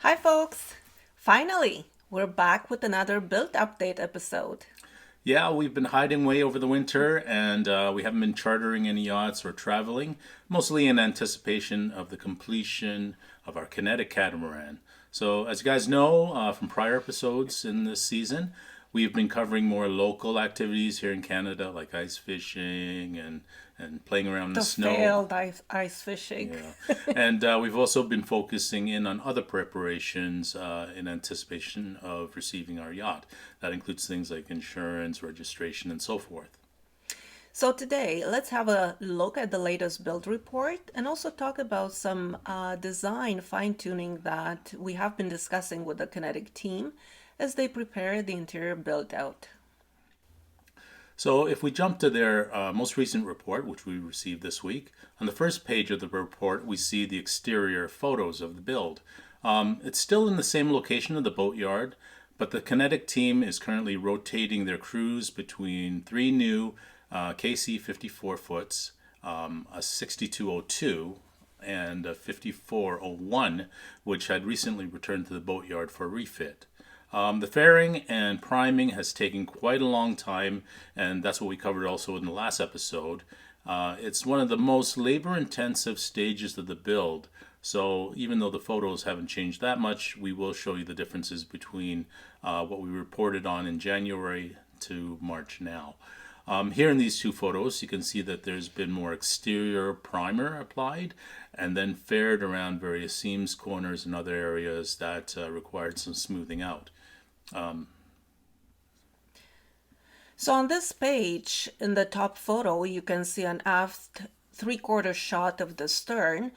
Hi, folks! Finally, we're back with another build update episode. Yeah, we've been hiding away over the winter and we haven't been chartering any yachts or traveling, mostly in anticipation of the completion of our Kinetic Catamaran. So, as you guys know from prior episodes in this season, we've been covering more local activities here in Canada, like ice fishing and playing around in the The snow. failed ice fishing. Yeah. And we've also been focusing in on other preparations in anticipation of receiving our yacht. That includes things like insurance, registration, and so forth. So, today, let's have a look at the latest build report and also talk about some design fine tuning that we have been discussing with the Kinetic team as they prepare the interior build out. So, if we jump to their most recent report, which we received this week, on the first page of the report, we see the exterior photos of the build. It's still in the same location of the boatyard, but the Kinetic team is currently rotating their crews between three new KC 54 foots, a 6202, and a 5401, which had recently returned to the boatyard for a refit. The fairing and priming has taken quite a long time, and that's what we covered also in the last episode. It's one of the most labor intensive stages of the build. So, even though the photos haven't changed that much, we will show you the differences between what we reported on in January to March now. Here in these two photos, you can see that there's been more exterior primer applied and then faired around various seams, corners, and other areas that required some smoothing out. So, on this page, in the top photo, you can see an aft three-quarter shot of the stern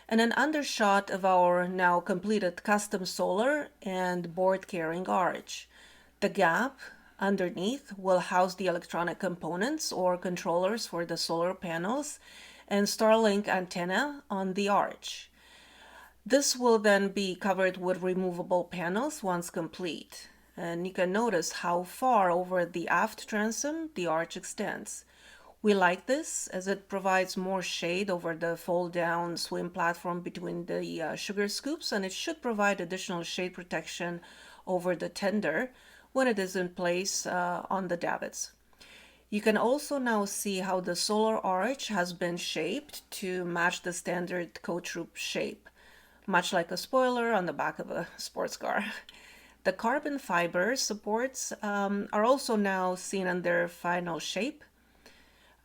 and an undershot of our now completed custom solar and board carrying arch. The gap underneath will house the electronic components or controllers for the solar panels and Starlink antenna on the arch. This will then be covered with removable panels once complete. And you can notice how far over the aft transom the arch extends. We like this as it provides more shade over the fold down swim platform between the sugar scoops, and it should provide additional shade protection over the tender when it is in place on the davits. You can also now see how the solar arch has been shaped to match the standard coach roof shape, much like a spoiler on the back of a sports car. The carbon fiber supports are also now seen in their final shape.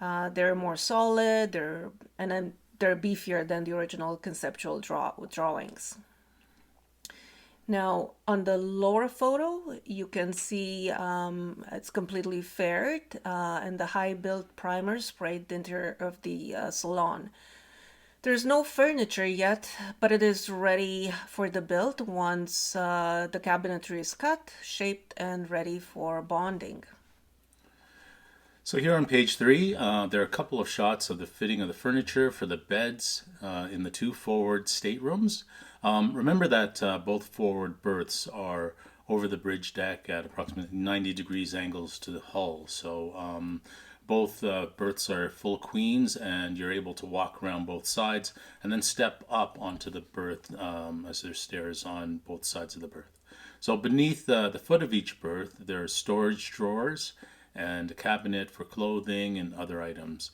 They're more solid, they're beefier than the original conceptual drawings. Now, on the lower photo, you can see it's completely faired and the high build primer sprayed the interior of the salon. There's no furniture yet, but it is ready for the build once the cabinetry is cut, shaped, and ready for bonding. So here on page three, there are a couple of shots of the fitting of the furniture for the beds in the two forward staterooms. Remember that both forward berths are over the bridge deck at approximately 90 degrees angles to the hull. So both berths are full queens, and you're able to walk around both sides and then step up onto the berth as there's stairs on both sides of the berth. So beneath the foot of each berth, there are storage drawers and a cabinet for clothing and other items.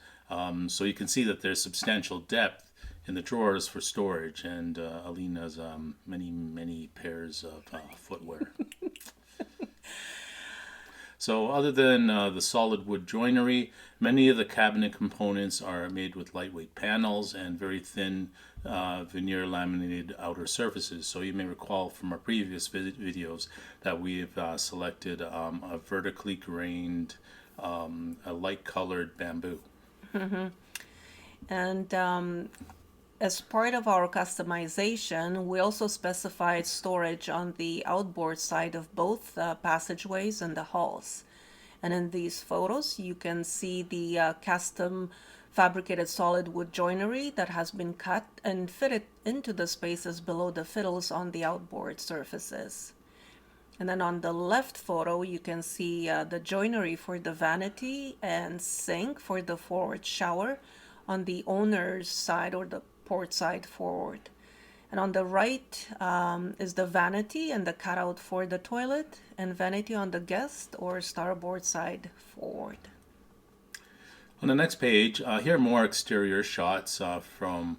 So you can see that there's substantial depth in the drawers for storage, and Aline has many pairs of footwear. So, other than the solid wood joinery, many of the cabinet components are made with lightweight panels and very thin veneer laminated outer surfaces. So, you may recall from our previous videos that we've selected a vertically grained, a light colored bamboo. And as part of our customization, we also specified storage on the outboard side of both passageways and the halls. And in these photos, you can see the custom fabricated solid wood joinery that has been cut and fitted into the spaces below the fiddles on the outboard surfaces. And then on the left photo, you can see the joinery for the vanity and sink for the forward shower on the owner's side or the port side forward. And on the right is the vanity and the cutout for the toilet, and vanity on the guest or starboard side forward. On the next page, here are more exterior shots from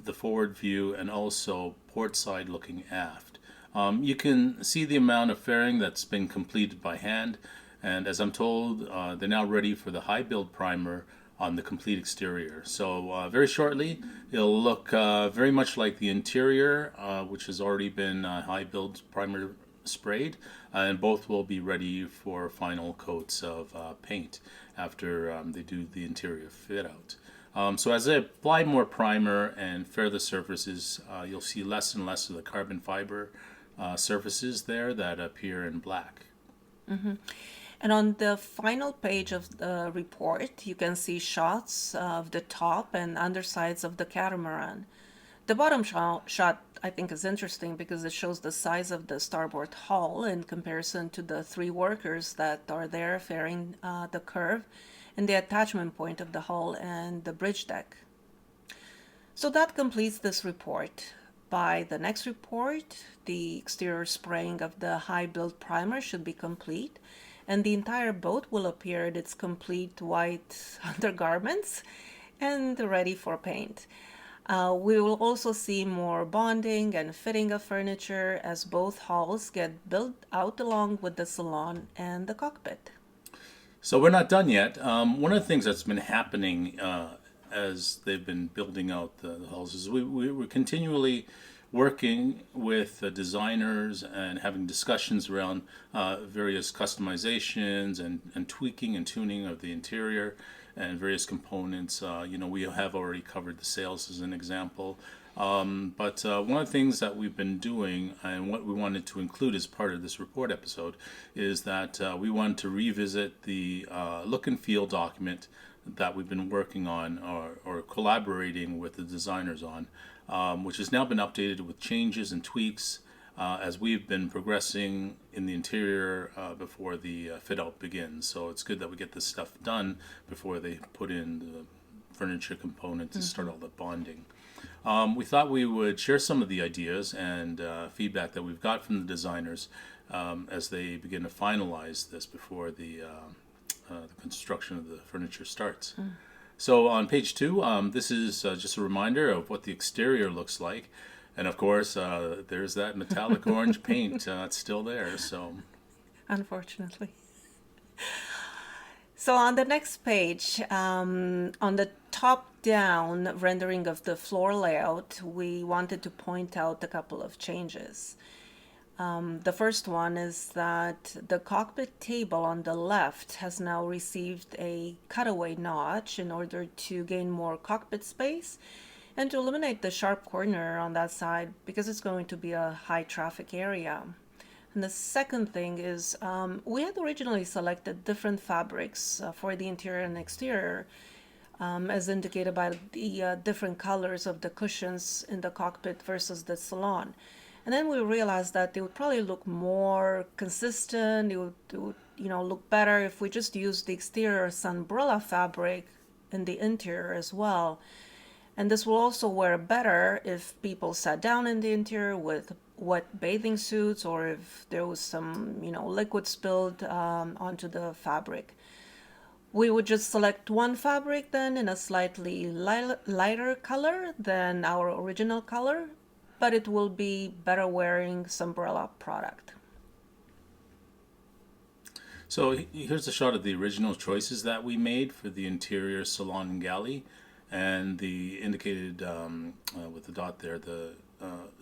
the forward view and also port side looking aft. You can see the amount of fairing that's been completed by hand, and as I'm told, they're now ready for the high build primer on the complete exterior. So very shortly, it'll look very much like the interior, which has already been high build primer sprayed, and both will be ready for final coats of paint after they do the interior fit out. So as I apply more primer and fair the surfaces, you'll see less and less of the carbon fiber surfaces there that appear in black. And on the final page of the report, you can see shots of the top and undersides of the catamaran. The bottom shot, I think, is interesting because it shows the size of the starboard hull in comparison to the 3 workers that are there fairing the curve and the attachment point of the hull and the bridge deck. So that completes this report. By the next report, the exterior spraying of the high build primer should be complete, and the entire boat will appear in its complete white undergarments and ready for paint. We will also see more bonding and fitting of furniture as both hulls get built out along with the salon and the cockpit. So we're not done yet. One of the things that's been happening as they've been building out the hulls is we're continually working with designers and having discussions around various customizations and tweaking and tuning of the interior and various components. We have already covered the sails as an example. But one of the things that we've been doing and what we wanted to include as part of this report episode is that we wanted to revisit the look and feel document that we've been working on or collaborating with the designers on, which has now been updated with changes and tweaks as we've been progressing in the interior before the fit out begins. So it's good that we get this stuff done before they put in the furniture components and start all the bonding. We thought we would share some of the ideas and feedback that we've got from the designers as they begin to finalize this before the construction of the furniture starts. So on page 2, this is just a reminder of what the exterior looks like. And of course, there's that metallic orange paint. It's still there. So, Unfortunately. So on the next page, on the top-down rendering of the floor layout, we wanted to point out a couple of changes. The first one is that the cockpit table on the left has now received a cutaway notch in order to gain more cockpit space and to eliminate the sharp corner on that side because it's going to be a high traffic area. And the second thing is we had originally selected different fabrics for the interior and exterior as indicated by the different colors of the cushions in the cockpit versus the salon. And then we realized that they would probably look more consistent. It would look better if we just used the exterior sunbrella fabric in the interior as well. And this will also wear better if people sat down in the interior with wet bathing suits or if there was some, liquid spilled onto the fabric. We would just select one fabric then in a slightly lighter color than our original color, but it will be better wearing sunbrella product. So here's a shot of the original choices that we made for the interior salon and galley, and the indicated with the dot there, the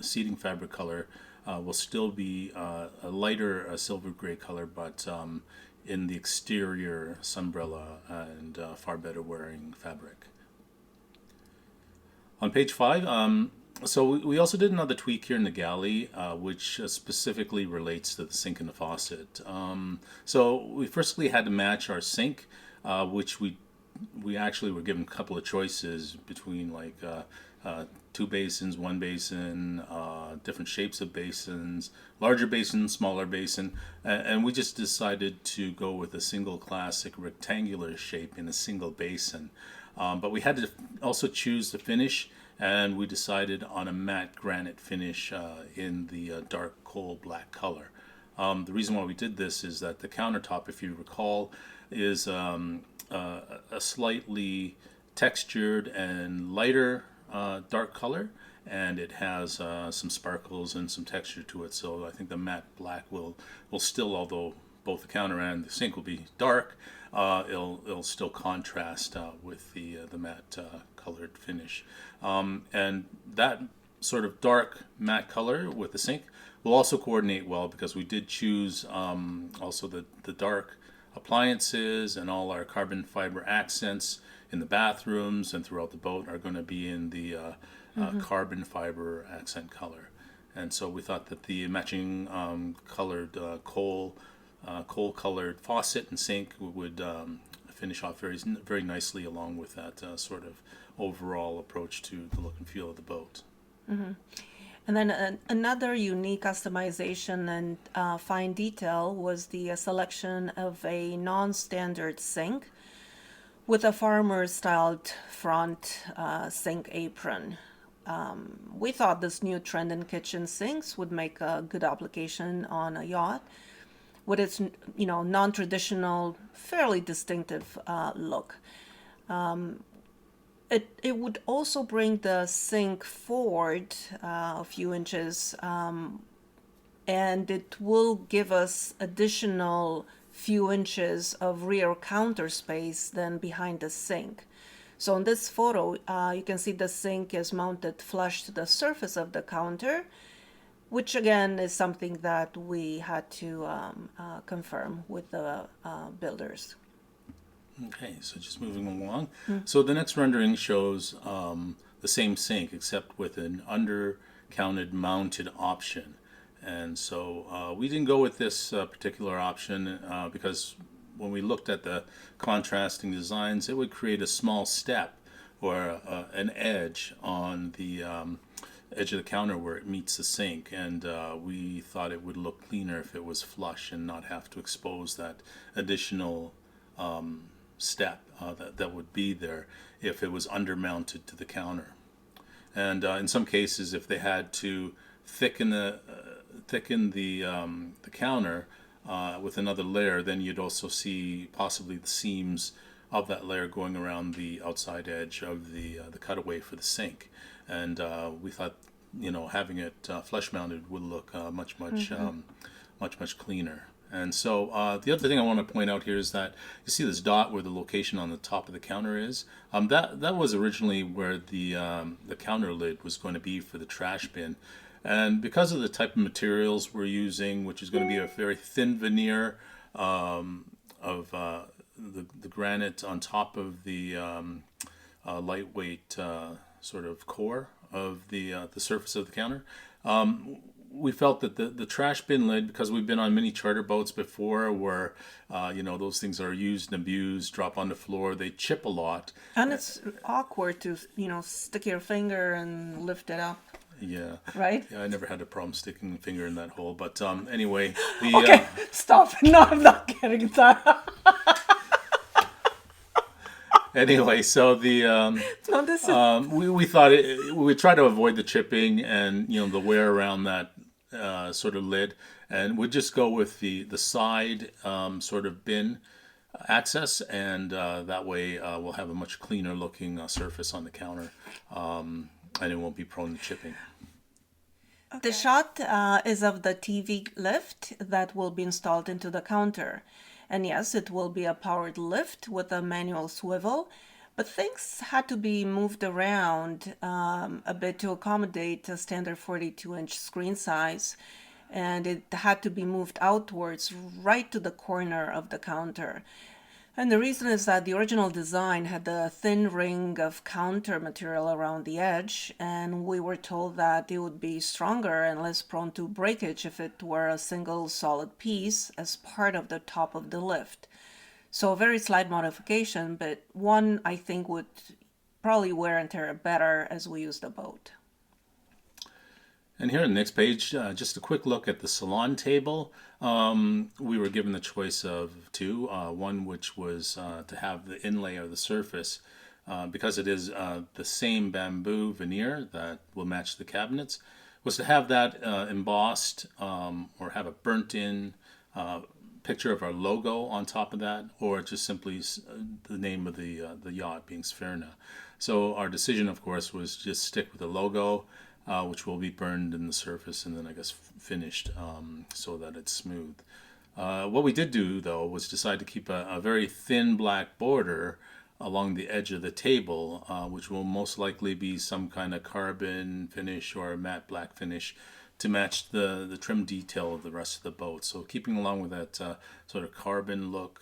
seating fabric color will still be a lighter silver gray color, but in the exterior sunbrella and far better wearing fabric. On page 5, so we also did another tweak here in the galley, which specifically relates to the sink and the faucet. So we firstly had to match our sink, which we actually were given a couple of choices between like 2 basins, 1 basin, different shapes of basins, larger basin, smaller basin, and we just decided to go with a single classic rectangular shape in a single basin. But we had to also choose the finish and we decided on a matte granite finish in the dark coal black color. The reason why we did this is that the countertop, if you recall, is a slightly textured and lighter dark color, and it has some sparkles and some texture to it. So I think the matte black will still, although both the counter and the sink will be dark, it'll still contrast with the matte colored finish. And that sort of dark matte color with the sink will also coordinate well, because we did choose also the dark appliances, and all our carbon fiber accents in the bathrooms and throughout the boat are going to be in the carbon fiber accent color. And so we thought that the matching colored coal colored faucet and sink would finish off very nicely, along with that sort of overall approach to the look and feel of the boat. And then another unique customization and fine detail was the selection of a non-standard sink with a farmer-styled front sink apron. We thought this new trend in kitchen sinks would make a good application on a yacht with its, non-traditional, fairly distinctive look. It would also bring the sink forward a few inches, and it will give us additional few inches of rear counter space than behind the sink. So in this photo, you can see the sink is mounted flush to the surface of the counter, which again is something that we had to confirm with the builders. Okay, so just moving along. So the next rendering shows the same sink, except with an undercounted mounted option. And so we didn't go with this particular option because when we looked at the contrasting designs, it would create a small step or an edge on the edge of the counter where it meets the sink. And we thought it would look cleaner if it was flush and not have to expose that additional step that would be there if it was undermounted to the counter. And in some cases, if they had to thicken the counter with another layer, then you'd also see possibly the seams of that layer going around the outside edge of the cutaway for the sink. And we thought, having it flush mounted would look much cleaner. And so the other thing I want to point out here is that you see this dot where the location on the top of the counter is. That was originally where the counter lid was going to be for the trash bin. And because of the type of materials we're using, which is going to be a very thin veneer of the granite on top of the lightweight sort of core of the surface of the counter, we felt that the trash bin lid, because we've been on many charter boats before where, those things are used and abused, drop on the floor, they chip a lot. And it's awkward to, stick your finger and lift it up. Yeah. Right? Yeah, I never had a problem sticking a finger in that hole. But anyway. Okay, stop. No, I'm not getting that. Anyway, so we thought we would try to avoid the chipping and the wear around that sort of lid, and we'd just go with the side sort of bin access, and that way we'll have a much cleaner looking surface on the counter, and it won't be prone to chipping. Okay. The shot is of the TV lift that will be installed into the counter. And yes, it will be a powered lift with a manual swivel, but things had to be moved around a bit to accommodate a standard 42-inch screen size, and it had to be moved outwards right to the corner of the counter. And the reason is that the original design had a thin ring of counter material around the edge, and we were told that it would be stronger and less prone to breakage if it were a single solid piece as part of the top of the lift. So a very slight modification, but one I think would probably wear and tear better as we use the boat. And here on the next page, just a quick look at the Salon table. We were given the choice of two. One which was to have the inlay or the surface because it is the same bamboo veneer that will match the cabinets, was to have that embossed or have a burnt in picture of our logo on top of that, or just simply the name of the yacht being Sphyrna. So our decision, of course, was just stick with the logo, which will be burned in the surface and then I guess finished so that it's smooth. What we did do, though, was decide to keep a very thin black border along the edge of the table, which will most likely be some kind of carbon finish or a matte black finish to match the trim detail of the rest of the boat. So keeping along with that sort of carbon look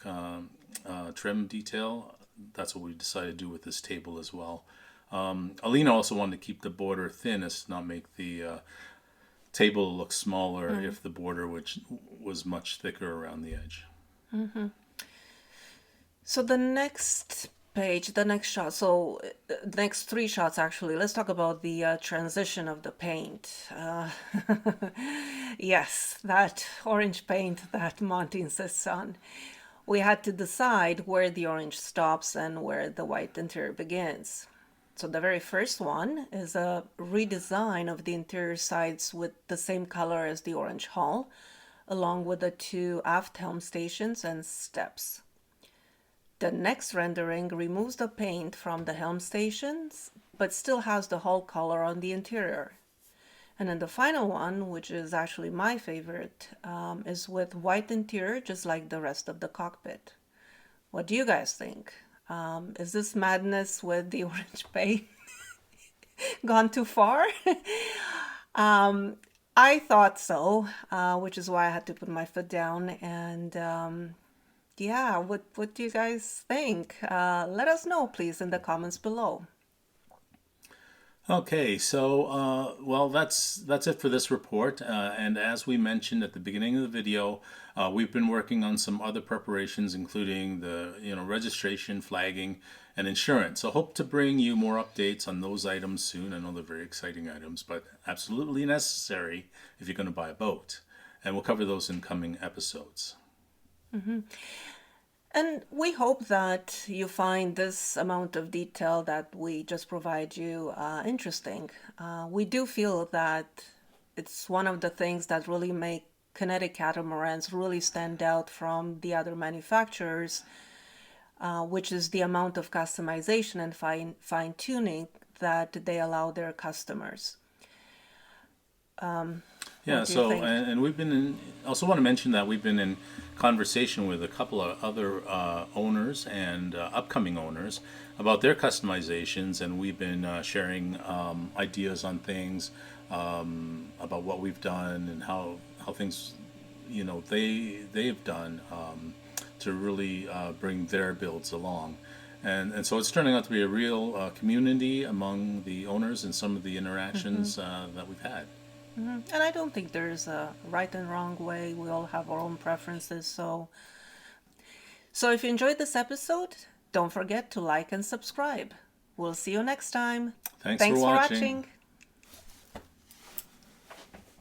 trim detail, that's what we decided to do with this table as well. Alina also wanted to keep the border thin as to not make the table look smaller if the border which was much thicker around the edge. So the next page, the next shot, so the next three shots actually, let's talk about the transition of the paint. Yes, that orange paint that Monty insists on. We had to decide where the orange stops and where the white interior begins. So the very first one is a redesign of the interior sides with the same color as the orange hull, along with the two aft helm stations and steps. The next rendering removes the paint from the helm stations, but still has the hull color on the interior. And then the final one, which is actually my favorite, is with white interior, just like the rest of the cockpit. What do you guys think? Is this madness with the orange paint gone too far? I thought so, which is why I had to put my foot down. And yeah, what do you guys think? Let us know, please, in the comments below. Okay, so well, that's it for this report. And as we mentioned at the beginning of the video, we've been working on some other preparations, including the registration, flagging, and insurance. So hope to bring you more updates on those items soon. I know they're very exciting items, but absolutely necessary if you're going to buy a boat. And we'll cover those in coming episodes. And we hope that you find this amount of detail that we just provide you interesting. We do feel that it's one of the things that really make Kinetic Catamarans really stand out from the other manufacturers, which is the amount of customization and fine-tuning that they allow their customers. Yeah, so and we've been in, also want to mention that we've been in conversation with a couple of other owners and upcoming owners about their customizations, and we've been sharing ideas on things about what we've done and how things they've done to really bring their builds along. And so it's turning out to be a real community among the owners and some of the interactions that we've had. And I don't think there's a right and wrong way. We all have our own preferences. So if you enjoyed this episode, don't forget to like and subscribe. We'll see you next time. Thanks for watching.